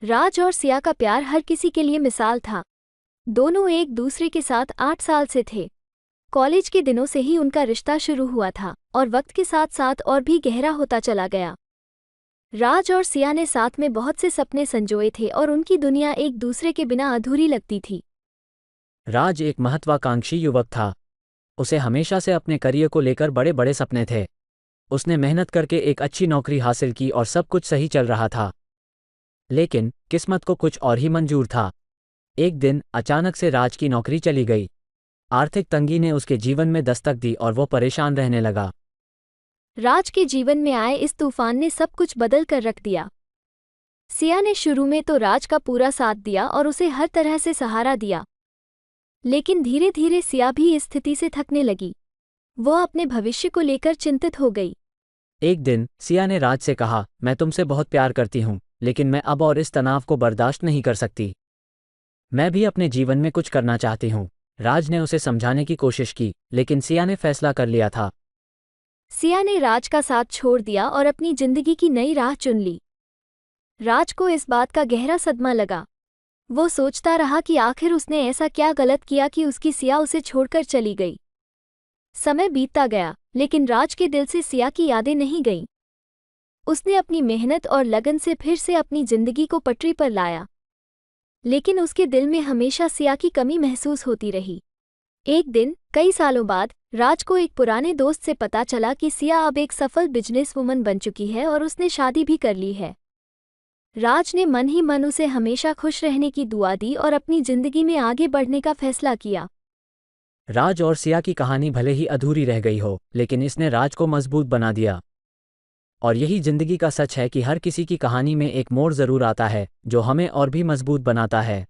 राज और सिया का प्यार हर किसी के लिए मिसाल था। दोनों एक दूसरे के साथ 8 साल से थे। कॉलेज के दिनों से ही उनका रिश्ता शुरू हुआ था और वक्त के साथ साथ और भी गहरा होता चला गया। राज और सिया ने साथ में बहुत से सपने संजोए थे और उनकी दुनिया एक दूसरे के बिना अधूरी लगती थी। राज एक महत्वाकांक्षी युवक था। उसे हमेशा से अपने करियर को लेकर बड़े बड़े सपने थे। उसने मेहनत करके एक अच्छी नौकरी हासिल की और सब कुछ सही चल रहा था। लेकिन किस्मत को कुछ और ही मंजूर था। एक दिन अचानक से राज की नौकरी चली गई। आर्थिक तंगी ने उसके जीवन में दस्तक दी और वो परेशान रहने लगा। राज के जीवन में आए इस तूफान ने सब कुछ बदल कर रख दिया। सिया ने शुरू में तो राज का पूरा साथ दिया और उसे हर तरह से सहारा दिया। लेकिन धीरे धीरे सिया भी इस स्थिति से थकने लगी। वो अपने भविष्य को लेकर चिंतित हो गई। एक दिन सिया ने राज से कहा, मैं तुमसे बहुत प्यार करती हूँ, लेकिन मैं अब और इस तनाव को बर्दाश्त नहीं कर सकती। मैं भी अपने जीवन में कुछ करना चाहती हूँ। राज ने उसे समझाने की कोशिश की, लेकिन सिया ने फैसला कर लिया था। सिया ने राज का साथ छोड़ दिया और अपनी जिंदगी की नई राह चुन ली। राज को इस बात का गहरा सदमा लगा। वो सोचता रहा कि आखिर उसने ऐसा क्या गलत किया कि उसकी सिया उसे छोड़कर चली गई। समय बीतता गया, लेकिन राज के दिल से सिया की यादें नहीं गईं। उसने अपनी मेहनत और लगन से फिर से अपनी जिंदगी को पटरी पर लाया, लेकिन उसके दिल में हमेशा सिया की कमी महसूस होती रही। एक दिन कई सालों बाद राज को एक पुराने दोस्त से पता चला कि सिया अब एक सफल बिजनेसवुमन बन चुकी है और उसने शादी भी कर ली है। राज ने मन ही मन उसे हमेशा खुश रहने की दुआ दी और अपनी जिंदगी में आगे बढ़ने का फैसला किया। राज और सिया की कहानी भले ही अधूरी रह गई हो, लेकिन इसने राज को मजबूत बना दिया। और यही जिंदगी का सच है कि हर किसी की कहानी में एक मोड़ जरूर आता है जो हमें और भी मजबूत बनाता है।